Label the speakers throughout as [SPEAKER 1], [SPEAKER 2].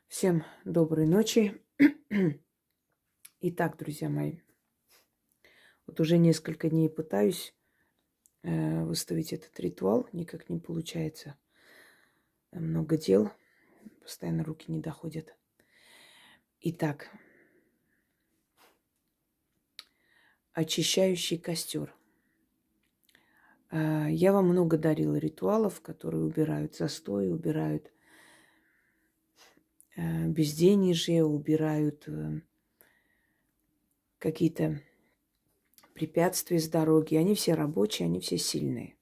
[SPEAKER 1] Всем доброй ночи. Итак, друзья мои, вот уже несколько дней пытаюсь выставить этот ритуал, никак не получается. Много дел, постоянно руки не доходят. Итак, очищающий костер. Я вам много дарила ритуалов, которые убирают застой, убирают безденежье, убирают какие-то препятствия с дороги. Они все рабочие, они все сильные.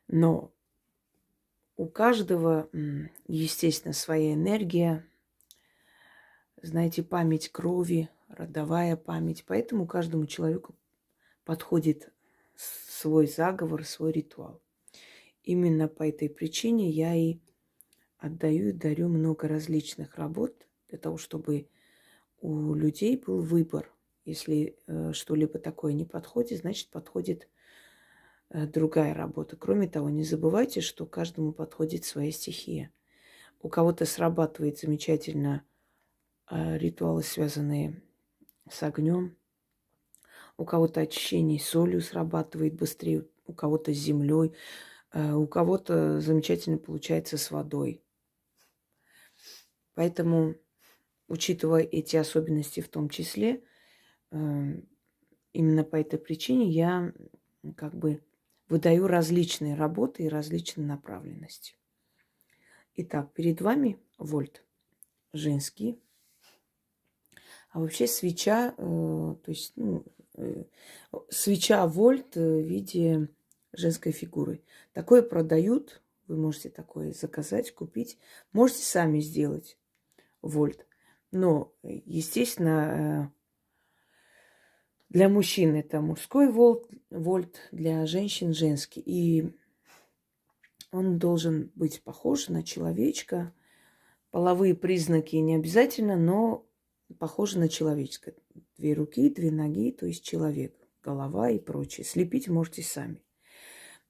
[SPEAKER 1] Но у каждого, естественно, своя энергия, знаете, память крови, родовая память. Поэтому каждому человеку подходит свой заговор, свой ритуал. Именно по этой причине я и отдаю и дарю много различных работ для того, чтобы у людей был выбор. Если что-либо такое не подходит, значит, подходит другая работа. Кроме того, не забывайте, что каждому подходит своя стихия. У кого-то срабатывает замечательно ритуалы, связанные с огнем. У кого-то очищение солью срабатывает быстрее, у кого-то с землей, у кого-то замечательно получается с водой. Поэтому, учитывая эти особенности в том числе, именно по этой причине я как бы выдаю различные работы и различные направленности. Итак, перед вами вольт женский. А вообще свеча, то есть, свеча вольт в виде женской фигуры. Такое продают, вы можете такое заказать, купить. Можете сами сделать вольт. Но, естественно, для мужчин это мужской вольт, для женщин женский. И он должен быть похож на человечка. Половые признаки не обязательно, но похоже на человеческое. 2 руки, 2 ноги, то есть человек, голова и прочее. Слепить можете сами.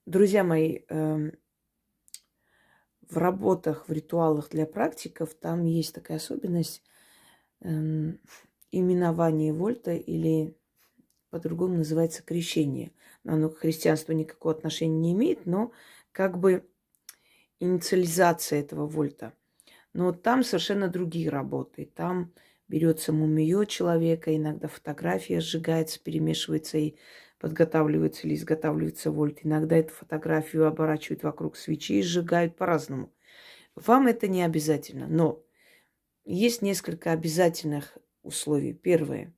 [SPEAKER 1] Друзья мои, в работах, в ритуалах для практиков там есть такая особенность именование вольта или по-другому называется крещение. Оно к христианству никакого отношения не имеет, но как бы инициализация этого вольта. Но там совершенно другие работы. Там берется мумиё человека, иногда фотография сжигается, перемешивается и подготавливается или изготавливается вольт. Иногда эту фотографию оборачивают вокруг свечи и сжигают по-разному. Вам это не обязательно, но есть несколько обязательных условий. Первое.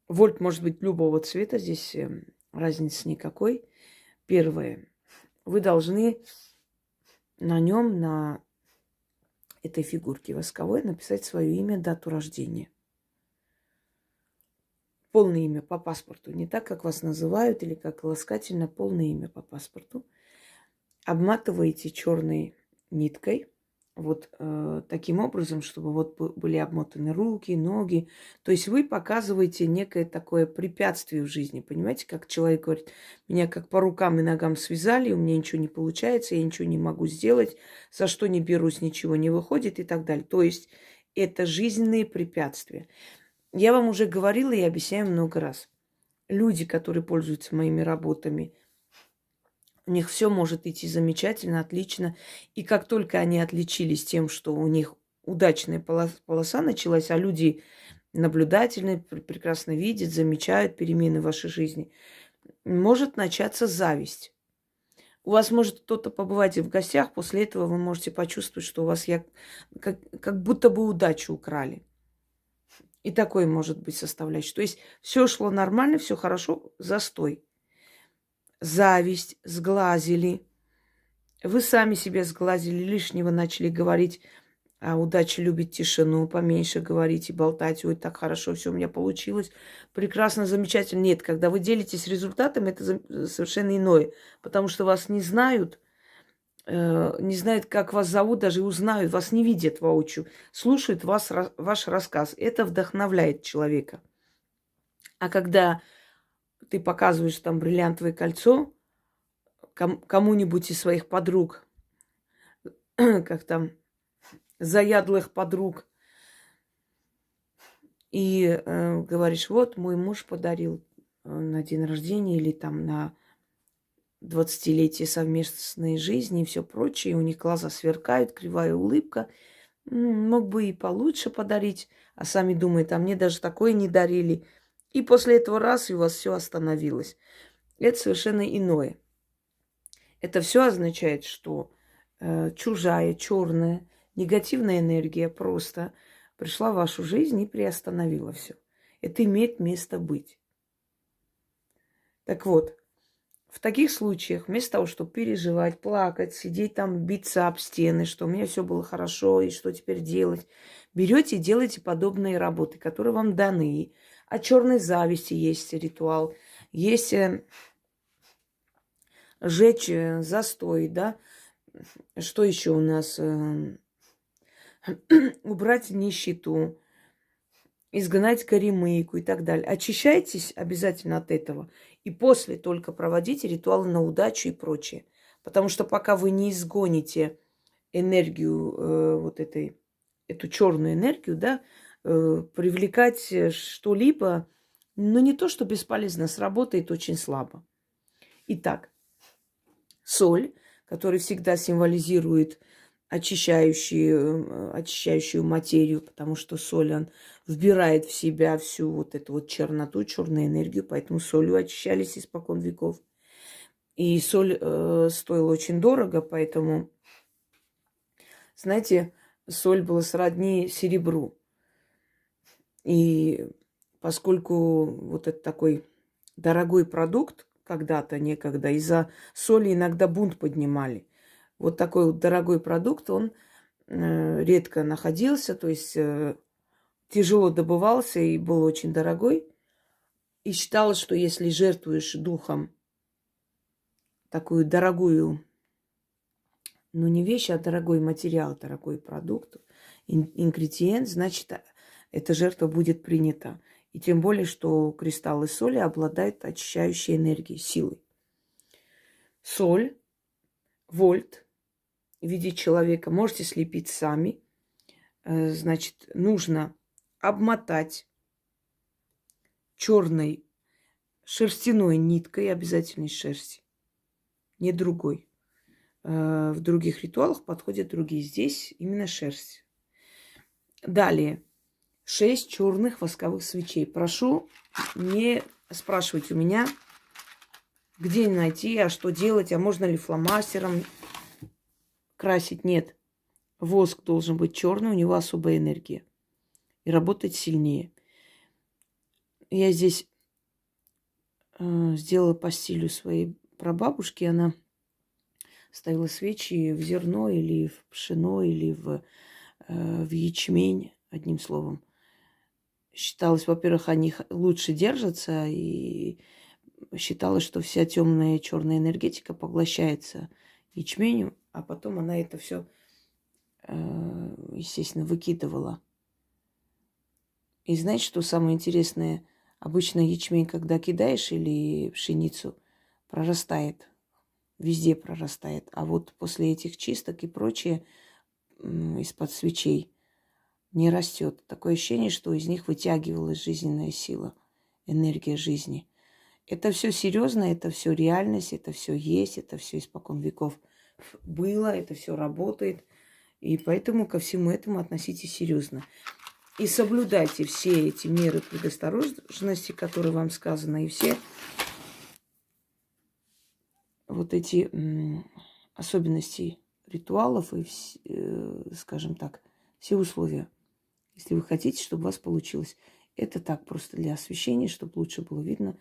[SPEAKER 1] Вольт может быть любого цвета, здесь разницы никакой. Первое. Вы должны на нем, на этой фигурке восковой написать свое имя, дату рождения. Полное имя по паспорту. Не так, как вас называют или как ласкательно, полное имя по паспорту. Обматываете черной ниткой. Вот таким образом, чтобы вот были обмотаны руки, ноги. То есть вы показываете некое такое препятствие в жизни. Понимаете, как человек говорит, меня как по рукам и ногам связали, у меня ничего не получается, я ничего не могу сделать, за что не берусь, ничего не выходит и так далее. То есть это жизненные препятствия. Я вам уже говорила и объясняю много раз. Люди, которые пользуются моими работами, у них все может идти замечательно, отлично. И как только они отличились тем, что у них удачная полоса началась, а люди наблюдательные, прекрасно видят, замечают перемены в вашей жизни, может начаться зависть. У вас может кто-то побывать и в гостях, после этого вы можете почувствовать, что у вас как будто бы удачу украли. И такое может быть составляющей. То есть все шло нормально, все хорошо, застой. Зависть, сглазили. Вы сами себя сглазили, лишнего начали говорить, а удача любит тишину, поменьше говорить и болтать. Ой, так хорошо, все у меня получилось. Прекрасно, замечательно. Нет, когда вы делитесь результатом, это совершенно иное. Потому что вас не знают, не знают, как вас зовут, даже узнают, вас не видят воочию. Слушают ваш рассказ. Это вдохновляет человека. А когда ты показываешь там бриллиантовое кольцо кому-нибудь из своих подруг, как там, заядлых подруг. И говоришь, вот мой муж подарил на день рождения или там на 20-летие совместной жизни и все прочее. У них глаза сверкают, кривая улыбка. Мог бы и получше подарить, а сами думают, а мне даже такое не дарили. И после этого раз и у вас все остановилось. Это совершенно иное. Это все означает, что чужая, черная, негативная энергия просто пришла в вашу жизнь и приостановила все. Это имеет место быть. Так вот, в таких случаях, вместо того, чтобы переживать, плакать, сидеть там, биться об стены, что у меня все было хорошо, и что теперь делать, берете и делаете подобные работы, которые вам даны. О черной зависти есть ритуал, есть жечь застой, да. Что еще у нас? Убрать нищету, изгнать горемыку и так далее. Очищайтесь обязательно от этого. И после только проводите ритуалы на удачу и прочее. Потому что пока вы не изгоните энергию, эту черную энергию, да, привлекать что-либо, ну не то, что бесполезно, сработает очень слабо. Итак, соль, которая всегда символизирует очищающую материю, потому что соль, он вбирает в себя всю вот эту вот черноту, черную энергию, поэтому солью очищались испокон веков. И соль стоила очень дорого, поэтому, знаете, соль была сродни серебру. И поскольку вот это такой дорогой продукт, когда-то, некогда, из-за соли иногда бунт поднимали. Вот такой вот дорогой продукт, он редко находился, то есть тяжело добывался и был очень дорогой. И считалось, что если жертвуешь духом такую дорогую, ну не вещь, а дорогой материал, дорогой продукт, ингредиент, значит, эта жертва будет принята. И тем более, что кристаллы соли обладают очищающей энергией, силой. Соль, вольт в виде человека можете слепить сами. Значит, нужно обмотать черной шерстяной ниткой, обязательно из шерсти, не другой. В других ритуалах подходят другие. Здесь именно шерсть. Далее. 6 черных восковых свечей. Прошу не спрашивать у меня, где найти, а что делать, а можно ли фломастером красить. Нет. Воск должен быть черный, у него особая энергия. И работать сильнее. Я здесь сделала по стилю своей прабабушки. Она ставила свечи в зерно или в пшено, или в ячмень, одним словом. Считалось, во-первых, они лучше держатся, и считалось, что вся темная черная энергетика поглощается ячменем, а потом она это все, естественно, выкидывала. И знаете, что самое интересное? Обычно ячмень, когда кидаешь, или пшеницу, прорастает. Везде прорастает. А вот после этих чисток и прочее из-под свечей не растет. Такое ощущение, что из них вытягивалась жизненная сила, энергия жизни. Это все серьезно, это все реальность, это все есть, это все испокон веков было, это все работает. И поэтому ко всему этому относитесь серьезно. И соблюдайте все эти меры предосторожности, которые вам сказаны, и все вот эти особенности ритуалов и, скажем так, все условия, если вы хотите, чтобы у вас получилось. Это так, просто для освещения, чтобы лучше было видно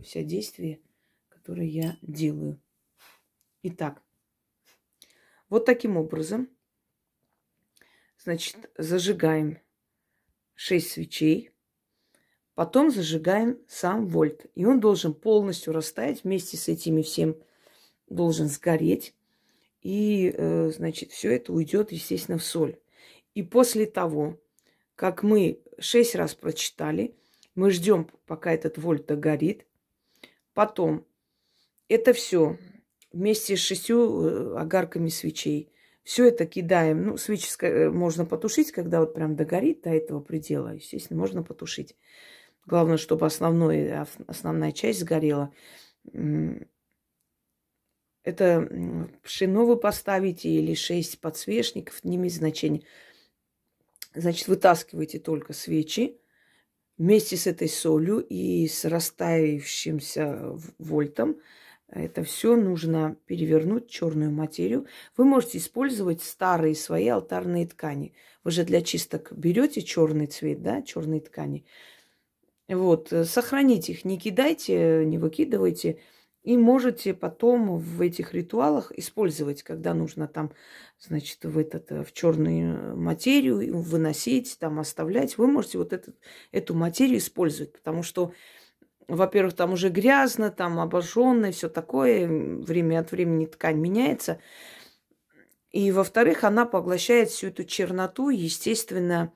[SPEAKER 1] все действия, которые я делаю. Итак, вот таким образом, значит, зажигаем 6 свечей, потом зажигаем сам вольт. И он должен полностью растаять вместе с этими всем, должен сгореть. И, значит, все это уйдет, естественно, в соль. И после того, как мы 6 раз прочитали, мы ждем, пока этот вольт догорит. Потом это все вместе с 6 огарками свечей Все это кидаем. Ну, свечи можно потушить, когда вот прям догорит до этого предела. Естественно, можно потушить. Главное, чтобы основная часть сгорела. Это пшено вы поставите или 6 подсвечников, не имеет значения. Значит, вытаскивайте только свечи вместе с этой солью и с растаявшимся вольтом. Это все нужно перевернуть, черную материю. Вы можете использовать старые свои алтарные ткани. Вы же для чисток берете черный цвет, да, черные ткани. Вот, сохраните их, не кидайте, не выкидывайте. И можете потом в этих ритуалах использовать, когда нужно там, значит, в черную материю выносить, там оставлять. Вы можете вот эту материю использовать, потому что, во-первых, там уже грязно, там обожжённое, все такое, время от времени ткань меняется. И, во-вторых, она поглощает всю эту черноту, естественно,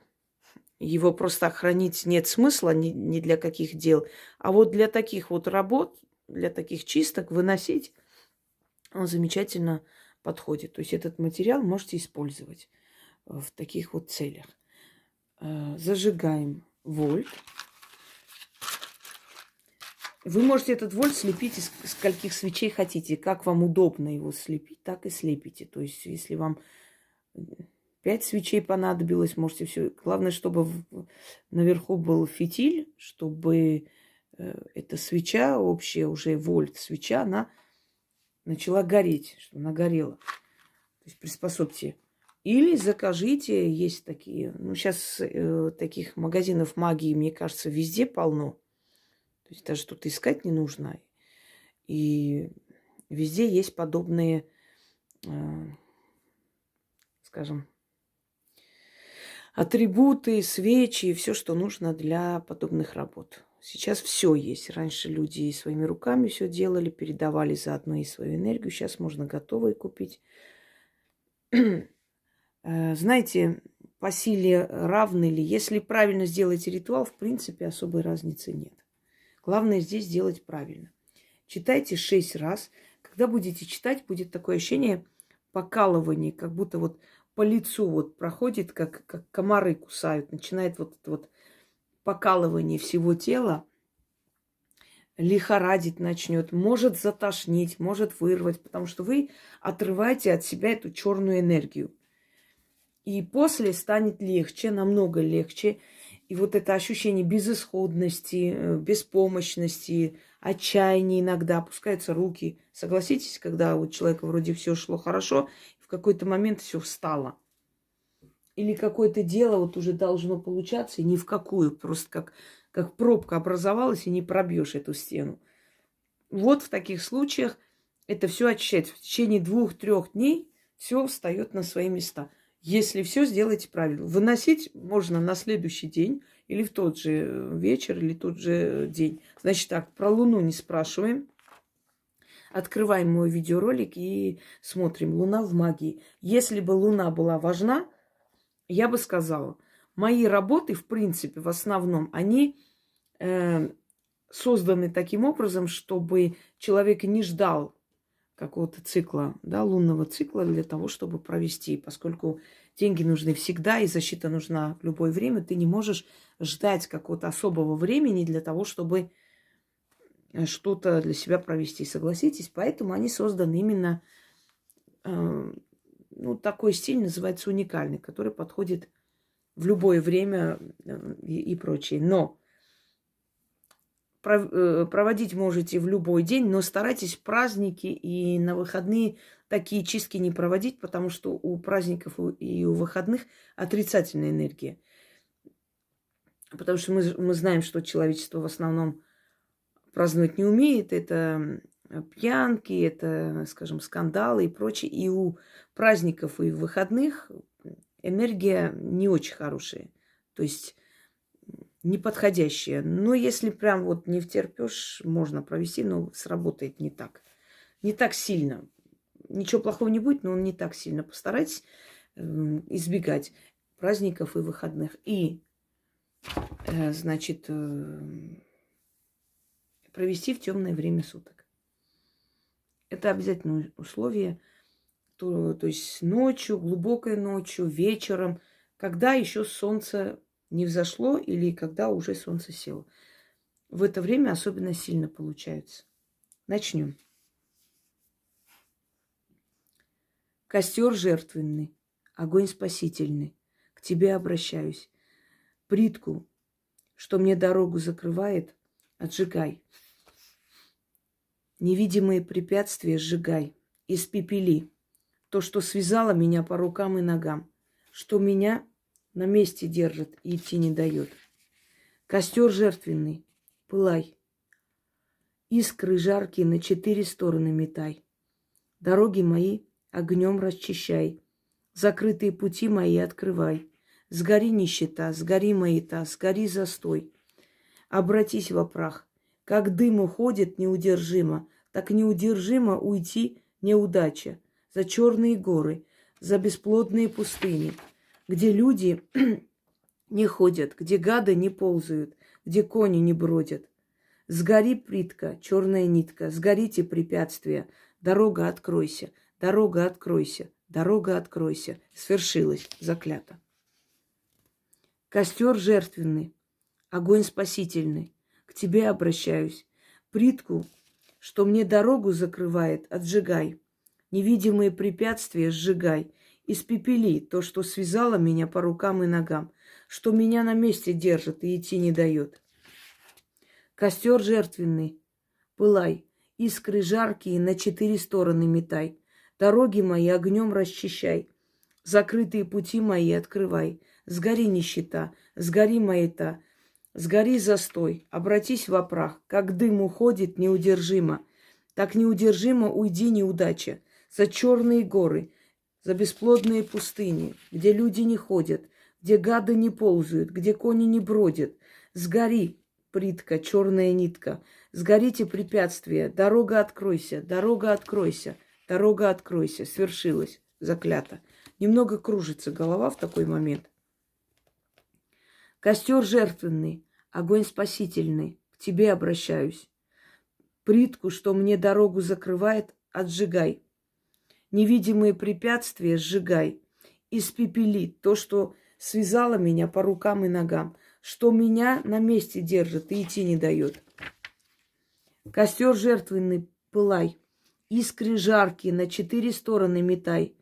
[SPEAKER 1] его просто хранить нет смысла ни для каких дел. А вот для таких вот работ, для таких чисток выносить, он замечательно подходит. То есть этот материал можете использовать в таких вот целях. Зажигаем вольт. Вы можете этот вольт слепить из скольких свечей хотите. Как вам удобно его слепить, так и слепите. То есть если вам 5 свечей понадобилось, можете все. Главное, чтобы наверху был фитиль, чтобы эта свеча, общая уже вольт свеча, она начала гореть, чтобы она горела. То есть приспособьте. Или закажите, есть такие, ну сейчас таких магазинов магии, мне кажется, везде полно. То есть даже тут искать не нужно. И везде есть подобные, скажем, атрибуты, свечи, все, что нужно для подобных работ. Сейчас все есть. Раньше люди своими руками все делали, передавали заодно и свою энергию. Сейчас можно готовые купить. Знаете, по силе равны ли? Если правильно сделаете ритуал, в принципе, особой разницы нет. Главное здесь сделать правильно. Читайте 6 раз. Когда будете читать, будет такое ощущение покалывания, как будто вот по лицу вот проходит, как комары кусают. Начинает вот это вот покалывание всего тела, лихорадить начнет, может затошнить, может вырвать, потому что вы отрываете от себя эту черную энергию. И после станет легче, намного легче. И вот это ощущение безысходности, беспомощности, отчаяния иногда, опускаются руки. Согласитесь, когда у человека вроде все шло хорошо, в какой-то момент все встало. Или какое-то дело вот уже должно получаться, и ни в какую, просто как пробка образовалась, и не пробьешь эту стену. Вот в таких случаях это все очищается. В течение 2-3 дней все встает на свои места. Если все сделаете правильно. Выносить можно на следующий день, или в тот же вечер, или тот же день. Значит так, про Луну не спрашиваем. Открываем мой видеоролик и смотрим. Луна в магии. Если бы Луна была важна, я бы сказала, мои работы, в принципе, в основном, они созданы таким образом, чтобы человек не ждал какого-то цикла, да, лунного цикла для того, чтобы провести. Поскольку деньги нужны всегда и защита нужна в любое время, ты не можешь ждать какого-то особого времени для того, чтобы что-то для себя провести. Согласитесь? Поэтому они созданы именно, такой стиль называется уникальный, который подходит в любое время и прочее. Но проводить можете в любой день, но старайтесь в праздники и на выходные такие чистки не проводить, потому что у праздников и у выходных отрицательная энергия. Потому что мы знаем, что человечество в основном праздновать не умеет. Это пьянки, это, скажем, скандалы и прочее. И у праздников и выходных энергия не очень хорошая. То есть неподходящая. Но если прям вот не втерпёшь, можно провести, но сработает не так. Не так сильно. Ничего плохого не будет, но он не так сильно. Постарайтесь избегать праздников и выходных. И, провести в темное время суток. Это обязательное условие. то есть ночью, глубокой ночью, вечером, когда еще солнце не взошло или когда уже солнце село. В это время особенно сильно получается. Начнем. Костер жертвенный, огонь спасительный, к тебе обращаюсь. Плитку, что мне дорогу закрывает, отжигай. Невидимые препятствия сжигай, испепели. То, что связало меня по рукам и ногам, что меня на месте держит и идти не дает. Костер жертвенный, пылай. Искры жаркие на 4 стороны метай. Дороги мои огнем расчищай. Закрытые пути мои открывай. Сгори нищета, сгори маята, сгори застой. Обратись во прах. Как дым уходит неудержимо, так неудержимо уйти неудача. За черные горы, за бесплодные пустыни, где люди не ходят, где гады не ползают, где кони не бродят. Сгори плитка, черная нитка, сгорите препятствия, дорога откройся, дорога откройся, дорога откройся. Свершилось, заклято. Костер жертвенный, огонь спасительный, к тебе обращаюсь. Плитку, что мне дорогу закрывает, отжигай. Невидимые препятствия сжигай. Испепели то, что связало меня по рукам и ногам, что меня на месте держит и идти не дает. Костер жертвенный, пылай, искры жаркие на 4 стороны метай. Дороги мои огнем расчищай, закрытые пути мои открывай. Сгори нищета, сгори маята, сгори застой, обратись во прах. Как дым уходит неудержимо, так неудержимо уйди неудача. За черные горы, за бесплодные пустыни, где люди не ходят, где гады не ползают, где кони не бродят. Сгори, плитка, черная нитка, сгорите препятствия, дорога откройся, дорога откройся, дорога откройся. Свершилось, заклято. Немного кружится голова в такой момент. Костер жертвенный, огонь спасительный, к тебе обращаюсь. Плитку, что мне дорогу закрывает, отжигай. Невидимые препятствия сжигай. Испепели то, что связало меня по рукам и ногам, что меня на месте держит и идти не дает. Костер жертвенный, пылай. Искры жаркие на 4 стороны метай.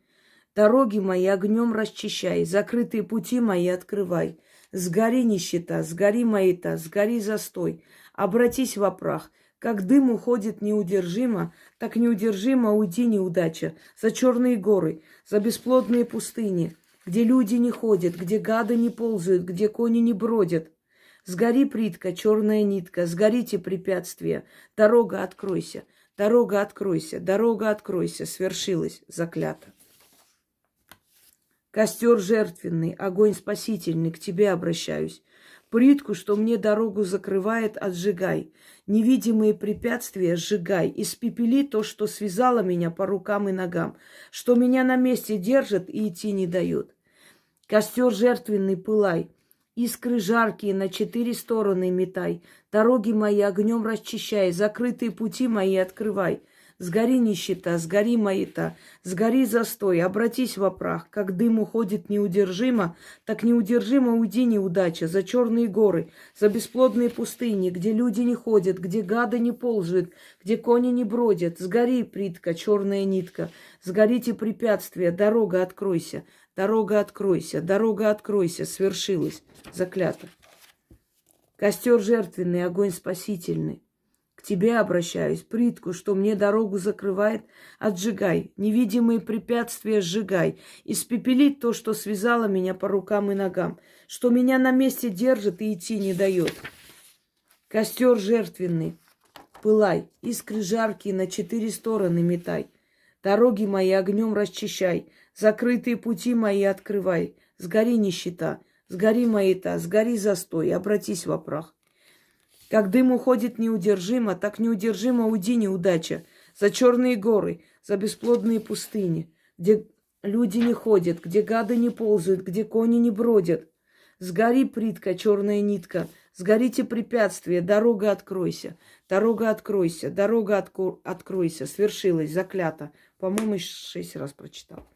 [SPEAKER 1] Дороги мои огнем расчищай, закрытые пути мои открывай. Сгори нищета, сгори маята, сгори застой. Обратись во прах. Как дым уходит неудержимо, так неудержимо уйди неудача. За черные горы, за бесплодные пустыни, где люди не ходят, где гады не ползают, где кони не бродят. Сгори плитка, черная нитка, сгорите препятствия. Дорога откройся, дорога откройся, дорога откройся. Свершилось, заклято. Костер жертвенный, огонь спасительный, к тебе обращаюсь. Плитку, что мне дорогу закрывает, отжигай. Невидимые препятствия сжигай. Испепели то, что связало меня по рукам и ногам, что меня на месте держит и идти не дает. Костер жертвенный, пылай. Искры жаркие на 4 стороны метай. Дороги мои огнем расчищай, закрытые пути мои открывай. Сгори нищета, сгори маята, сгори застой, обратись во прах. Как дым уходит неудержимо, так неудержимо уйди неудача. За черные горы, за бесплодные пустыни, где люди не ходят, где гады не ползают, где кони не бродят. Сгори, плитка, черная нитка, сгорите препятствия, дорога откройся, дорога откройся, дорога откройся. Свершилось, заклято. Костер жертвенный, огонь спасительный. К тебе обращаюсь, плитку, что мне дорогу закрывает, отжигай. Невидимые препятствия сжигай. Испепели то, что связало меня по рукам и ногам, что меня на месте держит и идти не дает. Костер жертвенный, пылай, искры жаркие на 4 стороны метай. Дороги мои огнем расчищай, закрытые пути мои открывай. Сгори нищета, сгори маята, сгори застой, обратись во прах. Как дым уходит неудержимо, так неудержимо уйди неудача. За черные горы, за бесплодные пустыни, где люди не ходят, где гады не ползают, где кони не бродят. Сгори, плитка, черная нитка, Сгорите препятствия, дорога откройся, дорога откройся, дорога откройся, свершилась, заклято. По-моему, 6 раз прочитал.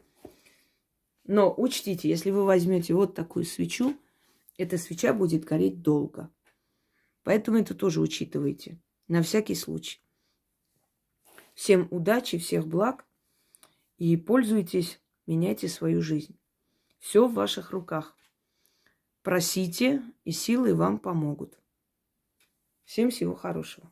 [SPEAKER 1] Но учтите, если вы возьмете вот такую свечу, эта свеча будет гореть долго. Поэтому это тоже учитывайте. На всякий случай. Всем удачи, всех благ. И пользуйтесь, меняйте свою жизнь. Все в ваших руках. Просите, и силы вам помогут. Всем всего хорошего.